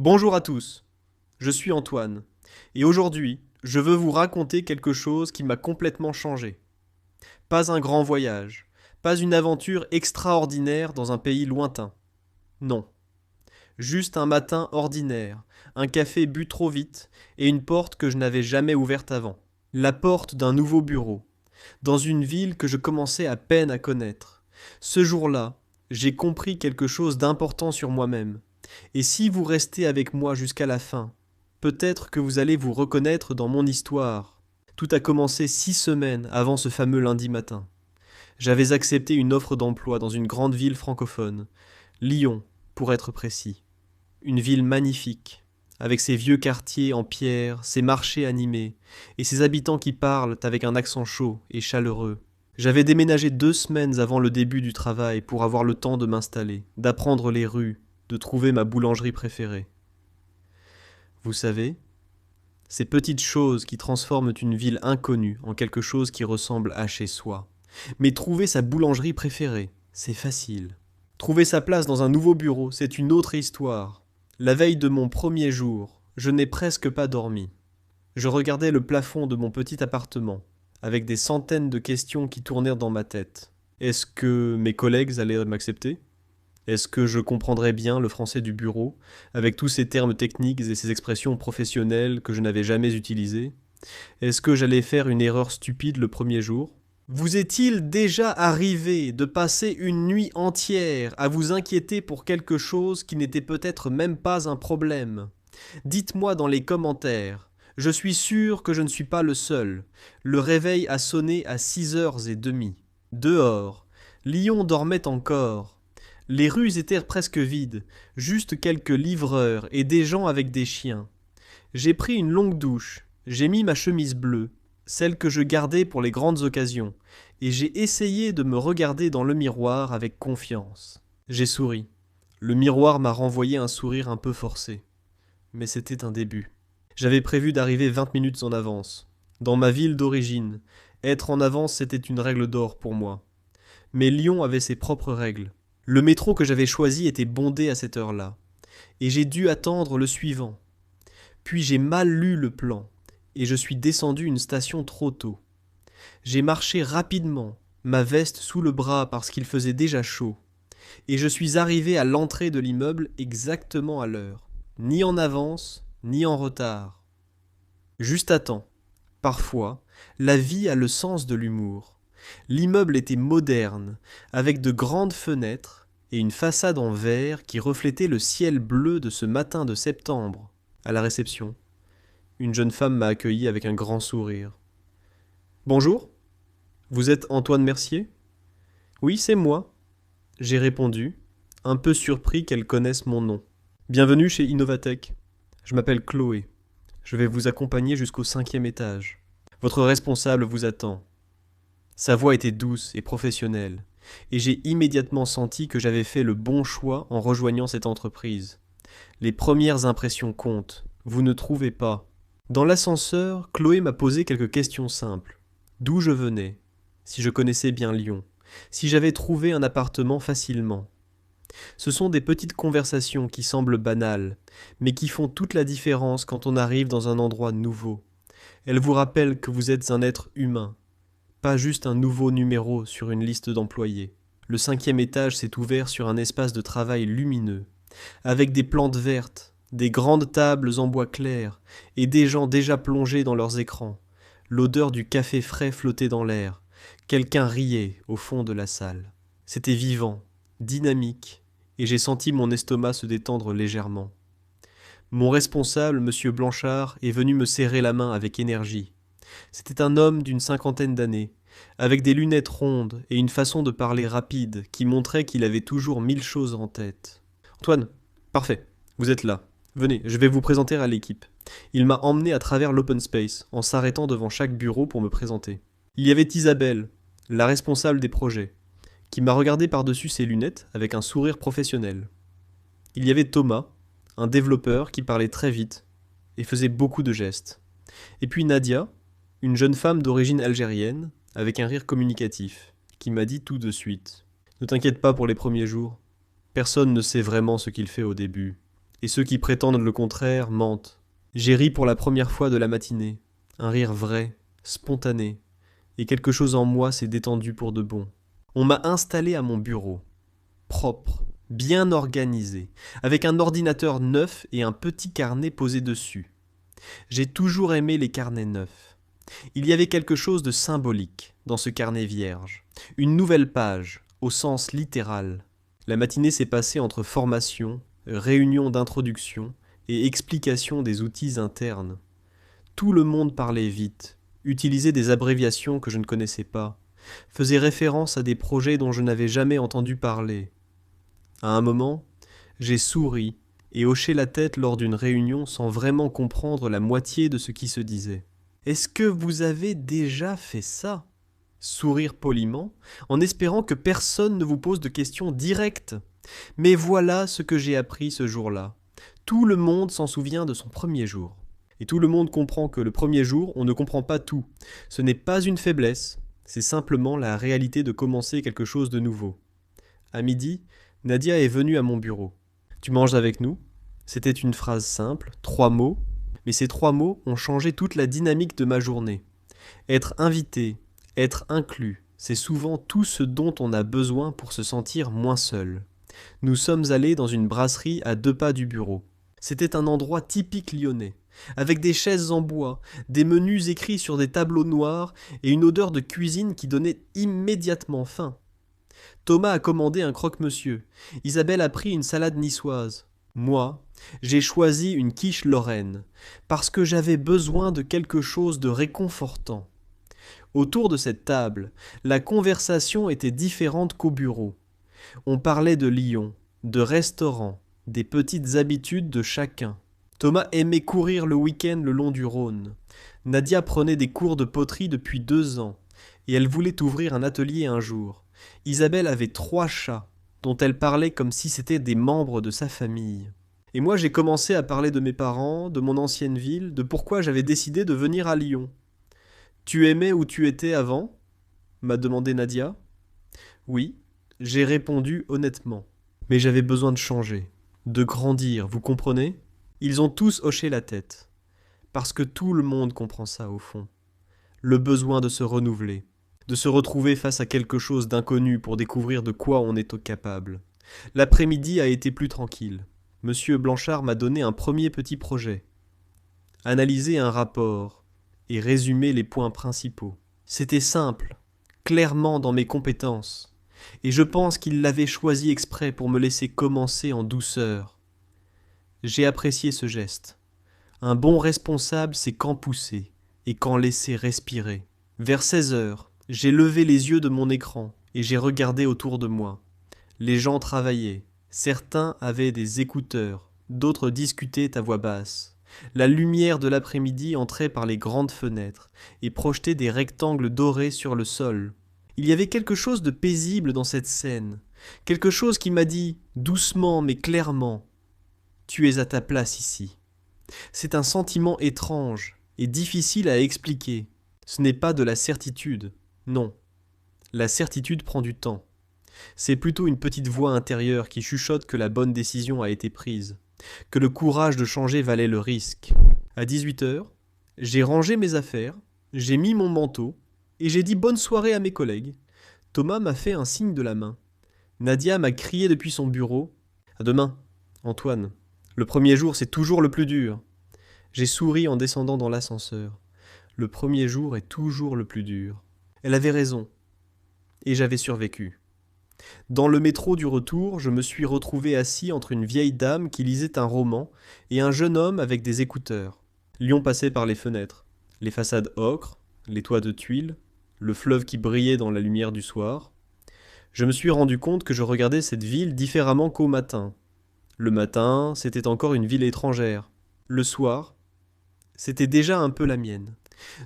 Bonjour à tous, je suis Antoine, et aujourd'hui, je veux vous raconter quelque chose qui m'a complètement changé. Pas un grand voyage, pas une aventure extraordinaire dans un pays lointain. Non, juste un matin ordinaire, un café bu trop vite et une porte que je n'avais jamais ouverte avant. La porte d'un nouveau bureau, dans une ville que je commençais à peine à connaître. Ce jour-là, j'ai compris quelque chose d'important sur moi-même. Et si vous restez avec moi jusqu'à la fin, peut-être que vous allez vous reconnaître dans mon histoire. Tout a commencé 6 semaines avant ce fameux lundi matin. J'avais accepté une offre d'emploi dans une grande ville francophone, Lyon, pour être précis. Une ville magnifique, avec ses vieux quartiers en pierre, ses marchés animés, et ses habitants qui parlent avec un accent chaud et chaleureux. J'avais déménagé 2 semaines avant le début du travail pour avoir le temps de m'installer, d'apprendre les rues, de trouver ma boulangerie préférée. Vous savez, ces petites choses qui transforment une ville inconnue en quelque chose qui ressemble à chez soi. Mais trouver sa boulangerie préférée, c'est facile. Trouver sa place dans un nouveau bureau, c'est une autre histoire. La veille de mon premier jour, je n'ai presque pas dormi. Je regardais le plafond de mon petit appartement, avec des centaines de questions qui tournèrent dans ma tête. Est-ce que mes collègues allaient m'accepter ? Est-ce que je comprendrais bien le français du bureau, avec tous ces termes techniques et ces expressions professionnelles que je n'avais jamais utilisées ? Est-ce que j'allais faire une erreur stupide le premier jour ? Vous est-il déjà arrivé de passer une nuit entière à vous inquiéter pour quelque chose qui n'était peut-être même pas un problème ? Dites-moi dans les commentaires. Je suis sûr que je ne suis pas le seul. Le réveil a sonné à 6h30. Dehors, Lyon dormait encore. Les rues étaient presque vides, juste quelques livreurs et des gens avec des chiens. J'ai pris une longue douche, j'ai mis ma chemise bleue, celle que je gardais pour les grandes occasions, et j'ai essayé de me regarder dans le miroir avec confiance. J'ai souri. Le miroir m'a renvoyé un sourire un peu forcé. Mais c'était un début. J'avais prévu d'arriver 20 minutes en avance. Dans ma ville d'origine, être en avance c'était une règle d'or pour moi. Mais Lyon avait ses propres règles. Le métro que j'avais choisi était bondé à cette heure-là, et j'ai dû attendre le suivant. Puis j'ai mal lu le plan, et je suis descendu une station trop tôt. J'ai marché rapidement, ma veste sous le bras parce qu'il faisait déjà chaud, et je suis arrivé à l'entrée de l'immeuble exactement à l'heure, ni en avance, ni en retard. Juste à temps. Parfois, la vie a le sens de l'humour. L'immeuble était moderne, avec de grandes fenêtres et une façade en verre qui reflétait le ciel bleu de ce matin de septembre. À la réception, une jeune femme m'a accueilli avec un grand sourire. « Bonjour, vous êtes Antoine Mercier ? » ?»« Oui, c'est moi. » J'ai répondu, un peu surpris qu'elle connaisse mon nom. « Bienvenue chez Innovatech. Je m'appelle Chloé. Je vais vous accompagner jusqu'au 5e étage. Votre responsable vous attend. » Sa voix était douce et professionnelle, et j'ai immédiatement senti que j'avais fait le bon choix en rejoignant cette entreprise. Les premières impressions comptent, vous ne trouvez pas ? Dans l'ascenseur, Chloé m'a posé quelques questions simples. D'où je venais ? Si je connaissais bien Lyon ? Si j'avais trouvé un appartement facilement ? Ce sont des petites conversations qui semblent banales, mais qui font toute la différence quand on arrive dans un endroit nouveau. Elles vous rappellent que vous êtes un être humain, pas juste un nouveau numéro sur une liste d'employés. Le 5e étage s'est ouvert sur un espace de travail lumineux, avec des plantes vertes, des grandes tables en bois clair, et des gens déjà plongés dans leurs écrans. L'odeur du café frais flottait dans l'air. Quelqu'un riait au fond de la salle. C'était vivant, dynamique, et j'ai senti mon estomac se détendre légèrement. Mon responsable, M. Blanchard, est venu me serrer la main avec énergie. C'était un homme d'une 50aine d'années, avec des lunettes rondes et une façon de parler rapide qui montrait qu'il avait toujours 1000 choses en tête. « Antoine, parfait, vous êtes là. Venez, je vais vous présenter à l'équipe. » Il m'a emmené à travers l'open space, en s'arrêtant devant chaque bureau pour me présenter. Il y avait Isabelle, la responsable des projets, qui m'a regardé par-dessus ses lunettes avec un sourire professionnel. Il y avait Thomas, un développeur qui parlait très vite et faisait beaucoup de gestes. Et puis Nadia, une jeune femme d'origine algérienne, avec un rire communicatif, qui m'a dit tout de suite « Ne t'inquiète pas pour les premiers jours. Personne ne sait vraiment ce qu'il fait au début. Et ceux qui prétendent le contraire mentent. J'ai ri pour la première fois de la matinée. Un rire vrai, spontané. Et quelque chose en moi s'est détendu pour de bon. On m'a installé à mon bureau. Propre, bien organisé, avec un ordinateur neuf et un petit carnet posé dessus. J'ai toujours aimé les carnets neufs. Il y avait quelque chose de symbolique dans ce carnet vierge. Une nouvelle page, au sens littéral. La matinée s'est passée entre formation, réunion d'introduction et explication des outils internes. Tout le monde parlait vite, utilisait des abréviations que je ne connaissais pas, faisait référence à des projets dont je n'avais jamais entendu parler. À un moment, j'ai souri et hoché la tête lors d'une réunion sans vraiment comprendre la moitié de ce qui se disait. « Est-ce que vous avez déjà fait ça ?» Sourire poliment, en espérant que personne ne vous pose de questions directes. Mais voilà ce que j'ai appris ce jour-là. Tout le monde s'en souvient de son premier jour. Et tout le monde comprend que le premier jour, on ne comprend pas tout. Ce n'est pas une faiblesse, c'est simplement la réalité de commencer quelque chose de nouveau. À midi, Nadia est venue à mon bureau. « Tu manges avec nous ?» C'était une phrase simple, 3 mots, mais ces 3 mots ont changé toute la dynamique de ma journée. Être invité, être inclus, c'est souvent tout ce dont on a besoin pour se sentir moins seul. Nous sommes allés dans une brasserie à 2 pas du bureau. C'était un endroit typique lyonnais, avec des chaises en bois, des menus écrits sur des tableaux noirs et une odeur de cuisine qui donnait immédiatement faim. Thomas a commandé un croque-monsieur. Isabelle a pris une salade niçoise. Moi, j'ai choisi une quiche lorraine, parce que j'avais besoin de quelque chose de réconfortant. Autour de cette table, la conversation était différente qu'au bureau. On parlait de Lyon, de restaurants, des petites habitudes de chacun. Thomas aimait courir le week-end le long du Rhône. Nadia prenait des cours de poterie depuis 2 ans, et elle voulait ouvrir un atelier un jour. Isabelle avait 3 chats, dont elle parlait comme si c'étaient des membres de sa famille. Et moi j'ai commencé à parler de mes parents, de mon ancienne ville, de pourquoi j'avais décidé de venir à Lyon. « Tu aimais où tu étais avant ?» m'a demandé Nadia. « Oui, j'ai répondu honnêtement. Mais j'avais besoin de changer, de grandir, vous comprenez ?» Ils ont tous hoché la tête. Parce que tout le monde comprend ça au fond. Le besoin de se renouveler, de se retrouver face à quelque chose d'inconnu pour découvrir de quoi on est capable. L'après-midi a été plus tranquille. Monsieur Blanchard m'a donné un premier petit projet. Analyser un rapport et résumer les points principaux. C'était simple, clairement dans mes compétences, et je pense qu'il l'avait choisi exprès pour me laisser commencer en douceur. J'ai apprécié ce geste. Un bon responsable sait quand pousser et quand laisser respirer. Vers 16 heures, j'ai levé les yeux de mon écran et j'ai regardé autour de moi. Les gens travaillaient. Certains avaient des écouteurs, d'autres discutaient à voix basse. La lumière de l'après-midi entrait par les grandes fenêtres et projetait des rectangles dorés sur le sol. Il y avait quelque chose de paisible dans cette scène, quelque chose qui m'a dit, doucement mais clairement, « Tu es à ta place ici ». C'est un sentiment étrange et difficile à expliquer. Ce n'est pas de la certitude, non. La certitude prend du temps. C'est plutôt une petite voix intérieure qui chuchote que la bonne décision a été prise, que le courage de changer valait le risque. À 18 heures, j'ai rangé mes affaires, j'ai mis mon manteau et j'ai dit bonne soirée à mes collègues. Thomas m'a fait un signe de la main. Nadia m'a crié depuis son bureau. À demain, Antoine. Le premier jour, c'est toujours le plus dur. J'ai souri en descendant dans l'ascenseur. Le premier jour est toujours le plus dur. Elle avait raison. Et j'avais survécu. Dans le métro du retour, je me suis retrouvé assis entre une vieille dame qui lisait un roman et un jeune homme avec des écouteurs. Lyon passait par les fenêtres. Les façades ocre, les toits de tuiles, le fleuve qui brillait dans la lumière du soir. Je me suis rendu compte que je regardais cette ville différemment qu'au matin. Le matin, c'était encore une ville étrangère. Le soir, c'était déjà un peu la mienne.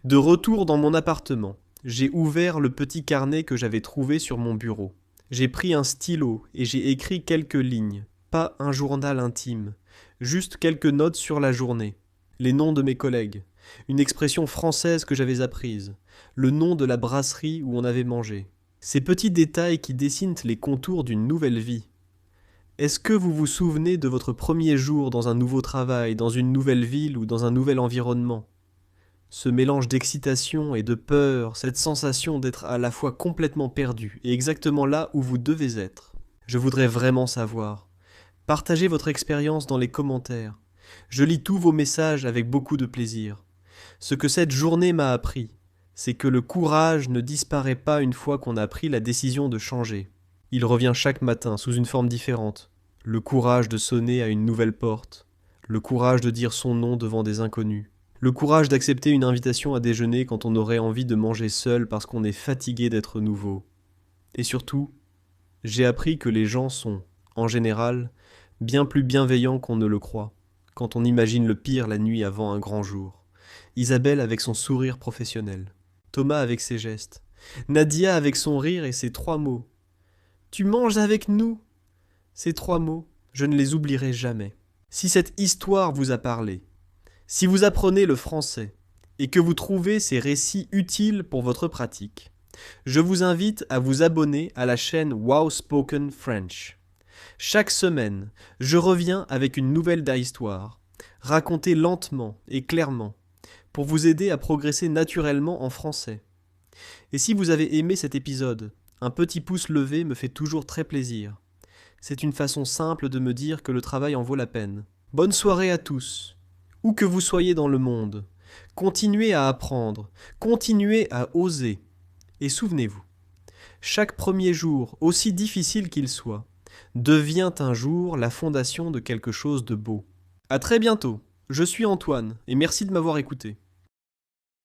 De retour dans mon appartement, j'ai ouvert le petit carnet que j'avais trouvé sur mon bureau. J'ai pris un stylo et j'ai écrit quelques lignes. Pas un journal intime, juste quelques notes sur la journée. Les noms de mes collègues, une expression française que j'avais apprise, le nom de la brasserie où on avait mangé. Ces petits détails qui dessinent les contours d'une nouvelle vie. Est-ce que vous vous souvenez de votre premier jour dans un nouveau travail, dans une nouvelle ville ou dans un nouvel environnement? Ce mélange d'excitation et de peur, cette sensation d'être à la fois complètement perdu et exactement là où vous devez être. Je voudrais vraiment savoir. Partagez votre expérience dans les commentaires. Je lis tous vos messages avec beaucoup de plaisir. Ce que cette journée m'a appris, c'est que le courage ne disparaît pas une fois qu'on a pris la décision de changer. Il revient chaque matin sous une forme différente. Le courage de sonner à une nouvelle porte. Le courage de dire son nom devant des inconnus. Le courage d'accepter une invitation à déjeuner quand on aurait envie de manger seul parce qu'on est fatigué d'être nouveau. Et surtout, j'ai appris que les gens sont, en général, bien plus bienveillants qu'on ne le croit, quand on imagine le pire la nuit avant un grand jour. Isabelle avec son sourire professionnel, Thomas avec ses gestes, Nadia avec son rire et ses 3 mots. « Tu manges avec nous !» Ces 3 mots, je ne les oublierai jamais. Si cette histoire vous a parlé, si vous apprenez le français et que vous trouvez ces récits utiles pour votre pratique, je vous invite à vous abonner à la chaîne Wow Spoken French. Chaque semaine, je reviens avec une nouvelle d'histoire, racontée lentement et clairement, pour vous aider à progresser naturellement en français. Et si vous avez aimé cet épisode, un petit pouce levé me fait toujours très plaisir. C'est une façon simple de me dire que le travail en vaut la peine. Bonne soirée à tous. Où que vous soyez dans le monde, continuez à apprendre, continuez à oser. Et souvenez-vous, chaque premier jour, aussi difficile qu'il soit, devient un jour la fondation de quelque chose de beau. À très bientôt, je suis Antoine et merci de m'avoir écouté.